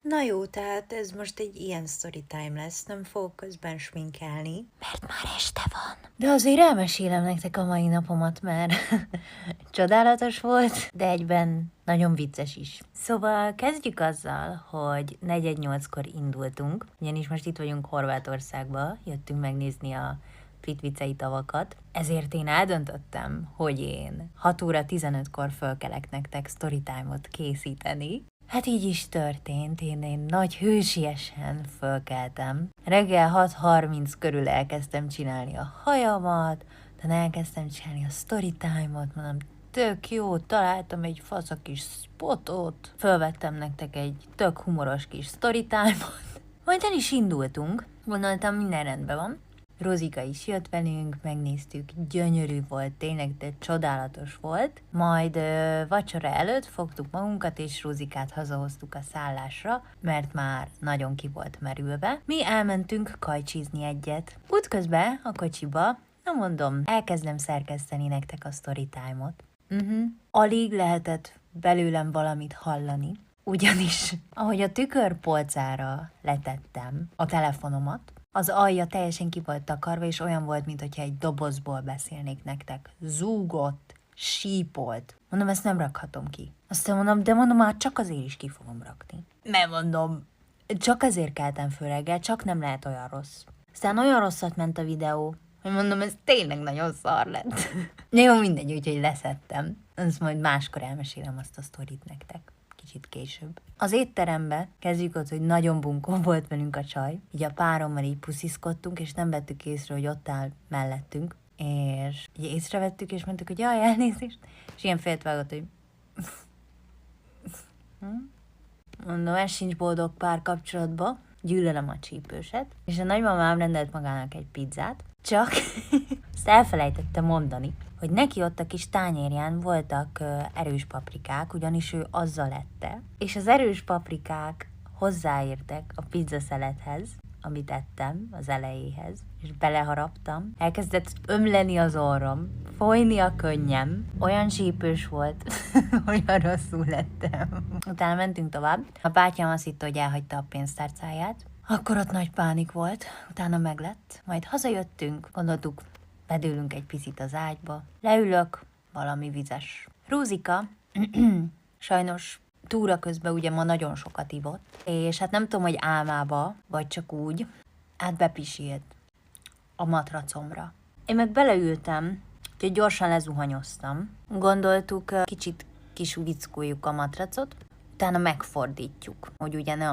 Na jó, tehát ez most egy ilyen storytime lesz, nem fogok közben sminkelni. Mert már este van. De azért elmesélem nektek a mai napomat, mert csodálatos volt, de egyben nagyon vicces is. Szóval kezdjük azzal, hogy 4:08-kor indultunk, ugyanis most itt vagyunk Horvátországba, jöttünk megnézni a Plitvicei tavakat, ezért én eldöntöttem, hogy én 6 óra 15-kor fölkelek nektek storytime-ot készíteni. Hát így is történt, én nagy hősiesen fölkeltem. Reggel 6:30 körül elkezdtem csinálni a hajamat, de elkezdtem csinálni a storytime-ot, mondom, tök jó, találtam egy fasz a kis spotot, fölvettem nektek egy tök humoros kis storytime-ot, majd el is indultunk, gondoltam minden rendben van. Rozika is jött velünk, megnéztük, gyönyörű volt, tényleg, de csodálatos volt. Majd vacsora előtt fogtuk magunkat, és Rozikát hazahoztuk a szállásra, mert már nagyon ki volt merülve. Mi elmentünk kajcsizni egyet. Útközben a kocsiba, na mondom, elkezdem szerkeszteni nektek a storytime-ot. Alig lehetett belőlem valamit hallani, ugyanis ahogy a tükörpolcára letettem a telefonomat, az alja teljesen ki volt takarva, és olyan volt, mintha egy dobozból beszélnék nektek. Zúgott, sípolt. Mondom, ezt nem rakhatom ki. Aztán mondom, de mondom, már csak azért is ki fogom rakni. Mert mondom, csak azért keltem föl reggel, csak nem lehet olyan rossz. Aztán olyan rosszat ment a videó, hogy mondom, ez tényleg nagyon szar lett. Jó, mindegy, úgyhogy leszettem. Azt majd máskor elmesélem azt a sztorit nektek. Kicsit később. Az étterembe kezdjük ott, hogy nagyon bunkó volt velünk a csaj. Így a párommal így pusziszkodtunk, és nem vettük észre, hogy ott áll mellettünk. És így észrevettük, és mondtuk, hogy jaj, elnézést. És ilyen féltvágott, hogy mondom, ez sincs boldog párkapcsolatba. Gyűlölöm a csípőset. És a nagymamám rendelt magának egy pizzát. Csak ezt elfelejtette mondani, hogy neki ott a kis tányérján voltak erős paprikák, ugyanis ő azzal ette, és az erős paprikák hozzáértek a pizzaszelethez, amit ettem az elejéhez, és beleharaptam. Elkezdett ömleni az orrom, folyni a könnyem, olyan csípős volt, olyan rosszul lettem. Utána mentünk tovább. A bátyám azt hitte, hogy elhagyta a pénztárcáját. Akkor ott nagy pánik volt, utána meglett. Majd hazajöttünk, gondoltuk, bedőlünk egy picit az ágyba. Leülök, valami vizes. Rózika sajnos túra közben ugye ma nagyon sokat ivott, és hát nem tudom, hogy álmába, vagy csak úgy, bepisilt a matracomra. Én meg beleültem, úgyhogy gyorsan lezuhanyoztam. Gondoltuk, kicsit kisuvickoljuk a matracot, utána megfordítjuk, hogy ugye ne